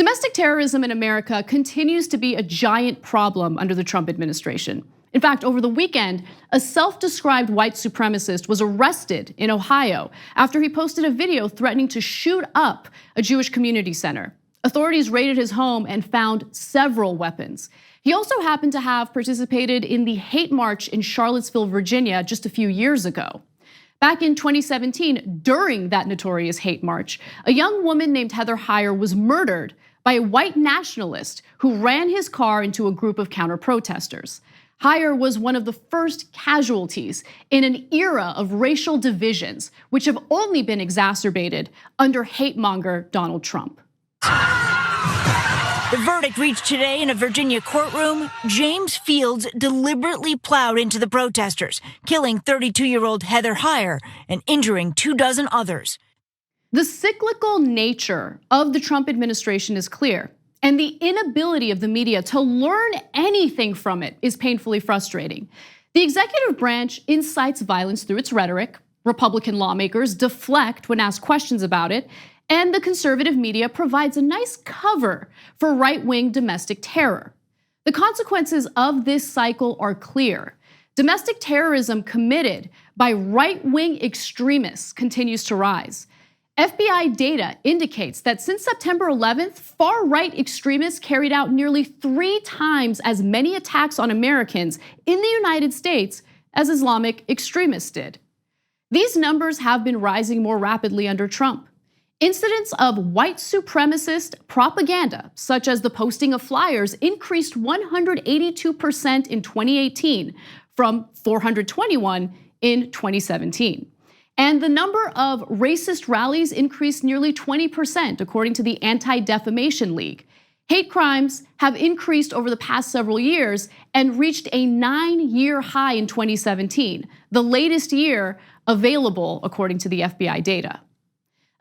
Domestic terrorism in America continues to be a giant problem under the Trump administration. In fact, over the weekend, a self-described white supremacist was arrested in Ohio after he posted a video threatening to shoot up a Jewish community center. Authorities raided his home and found several weapons. He also happened to have participated in the hate march in Charlottesville, Virginia, just a few years ago. Back in 2017, during that notorious hate march, a young woman named Heather Heyer was murdered by a white nationalist who ran his car into a group of counter-protesters. Heyer was one of the first casualties in an era of racial divisions, which have only been exacerbated under hate-monger Donald Trump. The verdict reached today in a Virginia courtroom. James Fields deliberately plowed into the protesters, killing 32-year-old Heather Heyer and injuring 24 others. The cyclical nature of the Trump administration is clear, and the inability of the media to learn anything from it is painfully frustrating. The executive branch incites violence through its rhetoric. Republican lawmakers deflect when asked questions about it. And the conservative media provides a nice cover for right-wing domestic terror. The consequences of this cycle are clear. Domestic terrorism committed by right-wing extremists continues to rise. FBI data indicates that since September 11th, far-right extremists carried out nearly 3 times as many attacks on Americans in the United States as Islamic extremists did. These numbers have been rising more rapidly under Trump. Incidents of white supremacist propaganda, such as the posting of flyers, increased 182% in 2018 from 421 in 2017. And the number of racist rallies increased nearly 20%, according to the Anti-Defamation League. Hate crimes have increased over the past several years and reached a 9-year high in 2017, the latest year available according to the FBI data.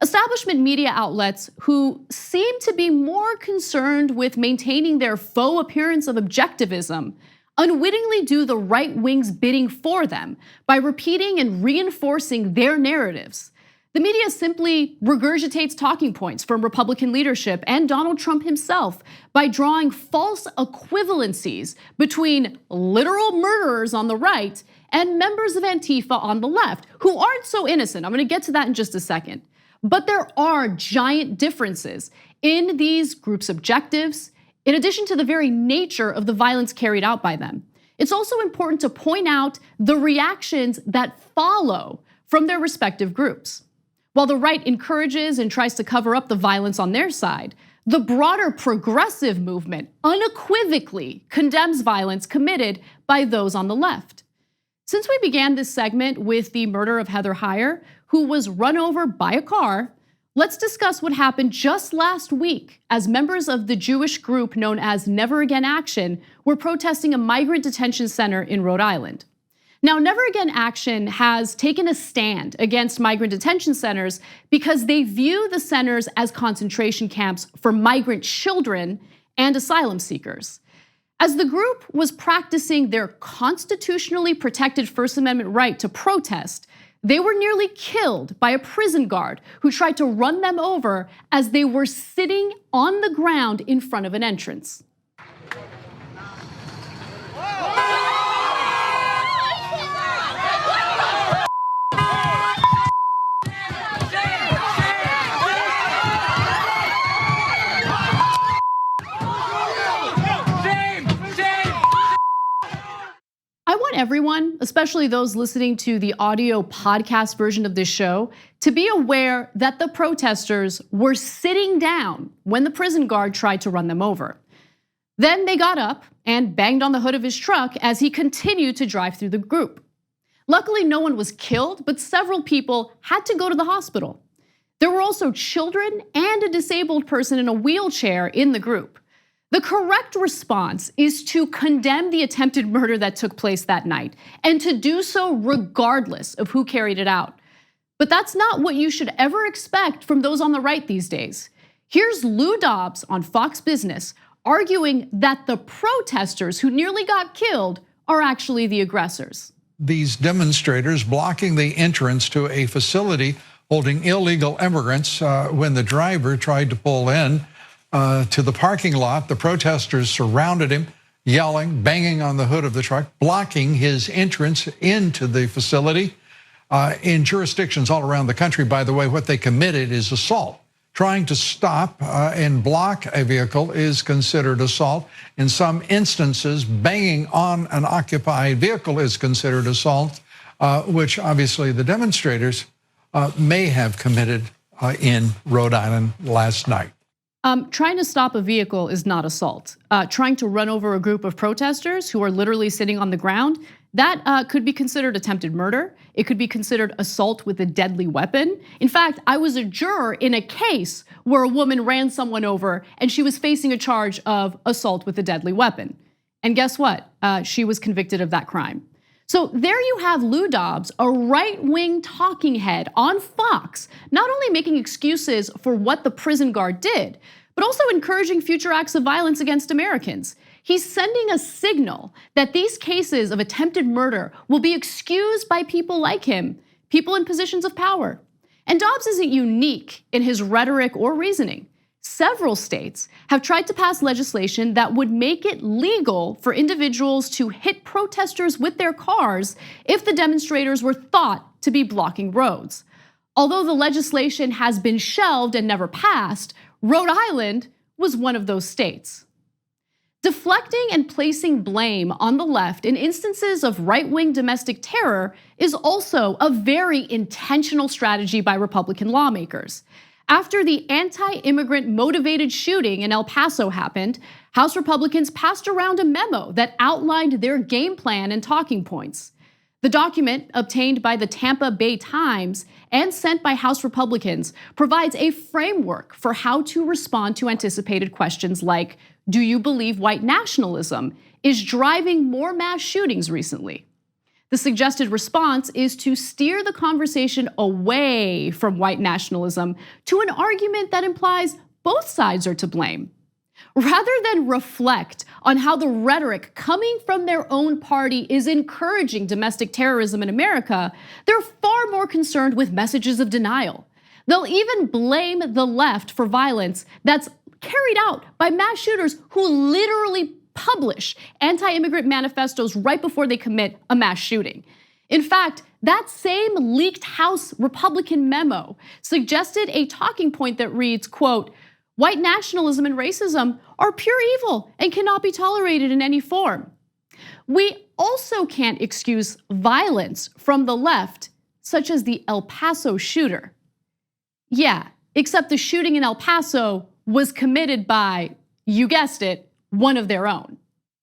Establishment media outlets who seem to be more concerned with maintaining their faux appearance of objectivism unwittingly do the right wing's bidding for them by repeating and reinforcing their narratives. The media simply regurgitates talking points from Republican leadership and Donald Trump himself by drawing false equivalencies between literal murderers on the right and members of Antifa on the left, who aren't so innocent. I'm gonna get to that in just a second. But there are giant differences in these groups' objectives, in addition to the very nature of the violence carried out by them. It's also important to point out the reactions that follow from their respective groups. While the right encourages and tries to cover up the violence on their side, the broader progressive movement unequivocally condemns violence committed by those on the left. Since we began this segment with the murder of Heather Heyer, who was run over by a car, let's discuss what happened just last week as members of the Jewish group known as Never Again Action were protesting a migrant detention center in Rhode Island. Now, Never Again Action has taken a stand against migrant detention centers because they view the centers as concentration camps for migrant children and asylum seekers. As the group was practicing their constitutionally protected First Amendment right to protest, they were nearly killed by a prison guard who tried to run them over as they were sitting on the ground in front of an entrance. I want everyone, especially those listening to the audio podcast version of this show, to be aware that the protesters were sitting down when the prison guard tried to run them over. Then they got up and banged on the hood of his truck as he continued to drive through the group. Luckily, no one was killed, but several people had to go to the hospital. There were also children and a disabled person in a wheelchair in the group. The correct response is to condemn the attempted murder that took place that night, and to do so regardless of who carried it out. But that's not what you should ever expect from those on the right these days. Here's Lou Dobbs on Fox Business arguing that the protesters who nearly got killed are actually the aggressors. These demonstrators blocking the entrance to a facility holding illegal immigrants when the driver tried to pull in. to the parking lot. The protesters surrounded him, yelling, banging on the hood of the truck, blocking his entrance into the facility. In jurisdictions all around the country, by the way, what they committed is assault. Trying to stop and block a vehicle is considered assault. In some instances, banging on an occupied vehicle is considered assault, which obviously the demonstrators may have committed in Rhode Island last night. Trying to stop a vehicle is not assault. Trying to run over a group of protesters who are literally sitting on the ground, that could be considered attempted murder. It could be considered assault with a deadly weapon. In fact, I was a juror in a case where a woman ran someone over and she was facing a charge of assault with a deadly weapon. And guess what? She was convicted of that crime. So there you have Lou Dobbs, a right-wing talking head on Fox, not only making excuses for what the prison guard did, but also encouraging future acts of violence against Americans. He's sending a signal that these cases of attempted murder will be excused by people like him, people in positions of power. And Dobbs isn't unique in his rhetoric or reasoning. Several states have tried to pass legislation that would make it legal for individuals to hit protesters with their cars if the demonstrators were thought to be blocking roads. Although the legislation has been shelved and never passed, Rhode Island was one of those states. Deflecting and placing blame on the left in instances of right-wing domestic terror is also a very intentional strategy by Republican lawmakers. After the anti-immigrant motivated shooting in El Paso happened, House Republicans passed around a memo that outlined their game plan and talking points. The document, obtained by the Tampa Bay Times and sent by House Republicans, provides a framework for how to respond to anticipated questions like, do you believe white nationalism is driving more mass shootings recently? The suggested response is to steer the conversation away from white nationalism to an argument that implies both sides are to blame. Rather than reflect on how the rhetoric coming from their own party is encouraging domestic terrorism in America, they're far more concerned with messages of denial. They'll even blame the left for violence that's carried out by mass shooters who literally publish anti-immigrant manifestos right before they commit a mass shooting. In fact, that same leaked House Republican memo suggested a talking point that reads, quote, white nationalism and racism are pure evil and cannot be tolerated in any form. We also can't excuse violence from the left, such as the El Paso shooter. Yeah, except the shooting in El Paso was committed by, you guessed it, one of their own.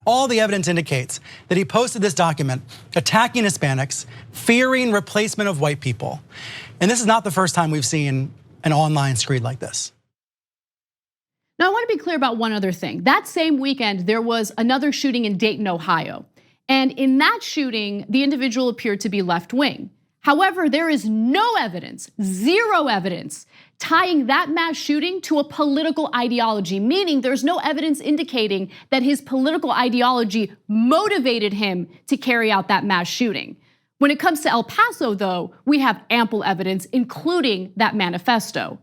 All the evidence indicates that he posted this document attacking Hispanics, fearing replacement of white people. And this is not the first time we've seen an online screed like this. Now, I want to be clear about one other thing. That same weekend, there was another shooting in Dayton, Ohio. And in that shooting, the individual appeared to be left-wing. However, there is no evidence, zero evidence, tying that mass shooting to a political ideology, meaning there's no evidence indicating that his political ideology motivated him to carry out that mass shooting. When it comes to El Paso, though, we have ample evidence, including that manifesto.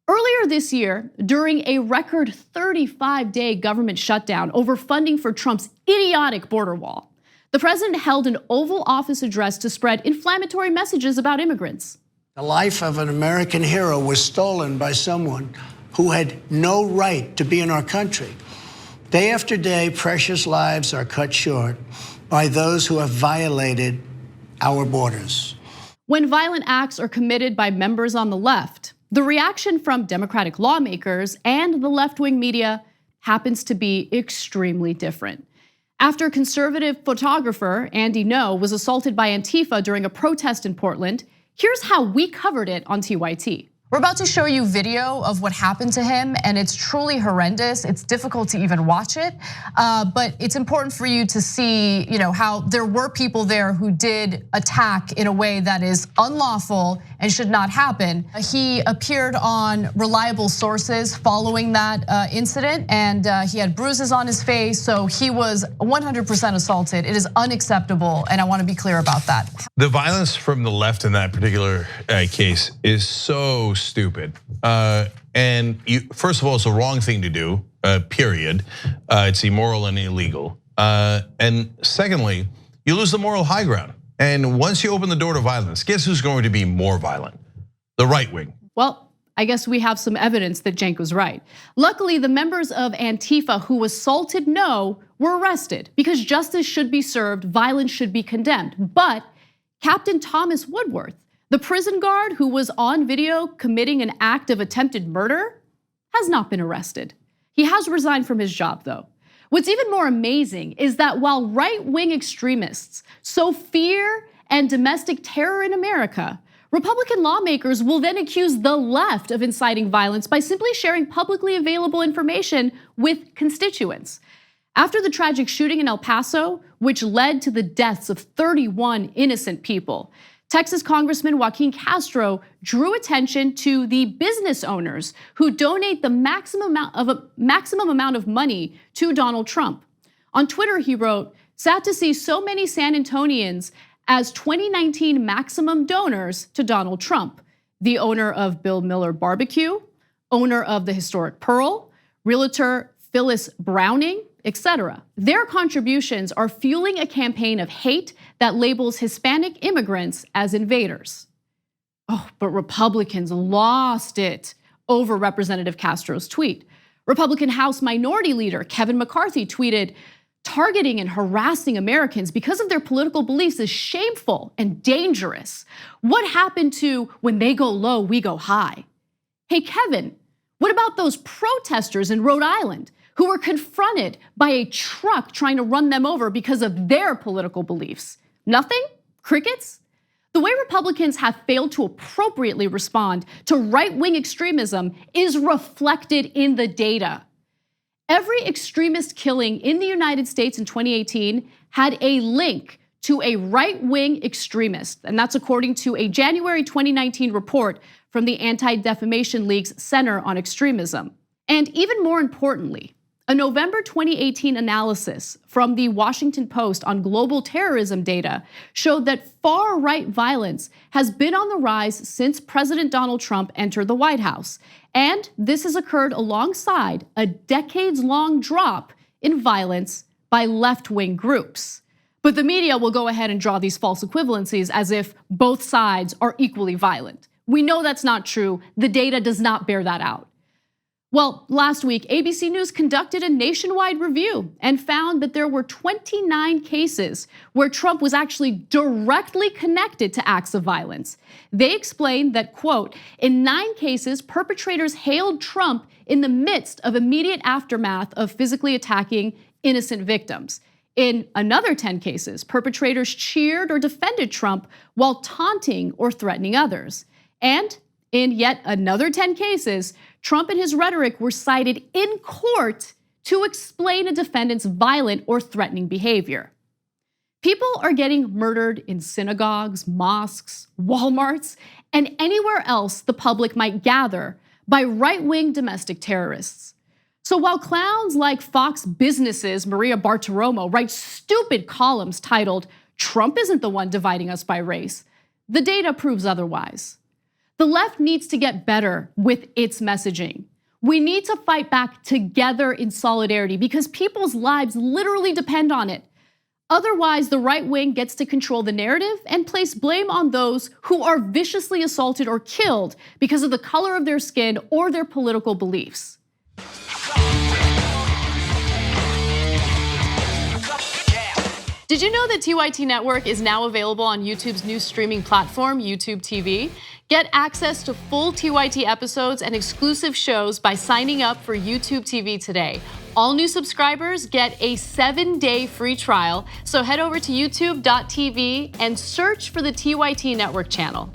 Earlier this year, during a record 35-day government shutdown over funding for Trump's idiotic border wall, the president held an Oval Office address to spread inflammatory messages about immigrants. The life of an American hero was stolen by someone who had no right to be in our country. Day after day, precious lives are cut short by those who have violated our borders. When violent acts are committed by members on the left, the reaction from Democratic lawmakers and the left-wing media happens to be extremely different. After conservative photographer Andy Ngo was assaulted by Antifa during a protest in Portland, here's how we covered it on TYT. We're about to show you video of what happened to him, and it's truly horrendous. It's difficult to even watch it, but it's important for you to see, how there were people there who did attack in a way that is unlawful and should not happen. He appeared on reliable sources following that incident, and he had bruises on his face, so he was 100% assaulted. It is unacceptable, and I want to be clear about that. The violence from the left in that particular case is so stupid. And first of all, it's the wrong thing to do, period. It's immoral and illegal. And secondly, you lose the moral high ground. And once you open the door to violence, guess who's going to be more violent? The right wing. Well, I guess we have some evidence that Cenk was right. Luckily, the members of Antifa who assaulted No were arrested because justice should be served, violence should be condemned. But Captain Thomas Woodworth, the prison guard who was on video committing an act of attempted murder, has not been arrested. He has resigned from his job, though. What's even more amazing is that while right-wing extremists sow fear and domestic terror in America, Republican lawmakers will then accuse the left of inciting violence by simply sharing publicly available information with constituents. After the tragic shooting in El Paso, which led to the deaths of 31 innocent people, Texas Congressman Joaquin Castro drew attention to the business owners who donate the maximum amount of money to Donald Trump. On Twitter, he wrote, "Sad to see so many San Antonians as 2019 maximum donors to Donald Trump, the owner of Bill Miller Barbecue, owner of the historic Pearl, realtor Phyllis Browning, etc. Their contributions are fueling a campaign of hate that labels Hispanic immigrants as invaders." Oh, but Republicans lost it over Representative Castro's tweet. Republican House Minority Leader Kevin McCarthy tweeted, "Targeting and harassing Americans because of their political beliefs is shameful and dangerous. What happened to when they go low, we go high?" Hey, Kevin, what about those protesters in Rhode Island who were confronted by a truck trying to run them over because of their political beliefs? Nothing? Crickets? The way Republicans have failed to appropriately respond to right-wing extremism is reflected in the data. Every extremist killing in the United States in 2018 had a link to a right-wing extremist, and that's according to a January 2019 report from the Anti-Defamation League's Center on Extremism. And even more importantly, a November 2018 analysis from the Washington Post on global terrorism data showed that far-right violence has been on the rise since President Donald Trump entered the White House. And this has occurred alongside a decades-long drop in violence by left-wing groups. But the media will go ahead and draw these false equivalencies as if both sides are equally violent. We know that's not true. The data does not bear that out. Well, last week, ABC News conducted a nationwide review and found that there were 29 cases where Trump was actually directly connected to acts of violence. They explained that, quote, in 9 cases, perpetrators hailed Trump in the midst of immediate aftermath of physically attacking innocent victims. In another 10 cases, perpetrators cheered or defended Trump while taunting or threatening others. And in yet another 10 cases, Trump and his rhetoric were cited in court to explain a defendant's violent or threatening behavior. People are getting murdered in synagogues, mosques, Walmarts, and anywhere else the public might gather by right-wing domestic terrorists. So while clowns like Fox Business's Maria Bartiromo write stupid columns titled, "Trump isn't the one dividing us by race," the data proves otherwise. The left needs to get better with its messaging. We need to fight back together in solidarity because people's lives literally depend on it. Otherwise, the right wing gets to control the narrative and place blame on those who are viciously assaulted or killed because of the color of their skin or their political beliefs. Did you know that TYT Network is now available on YouTube's new streaming platform, YouTube TV? Get access to full TYT episodes and exclusive shows by signing up for YouTube TV today. All new subscribers get a 7-day free trial, so head over to youtube.tv and search for the TYT Network channel.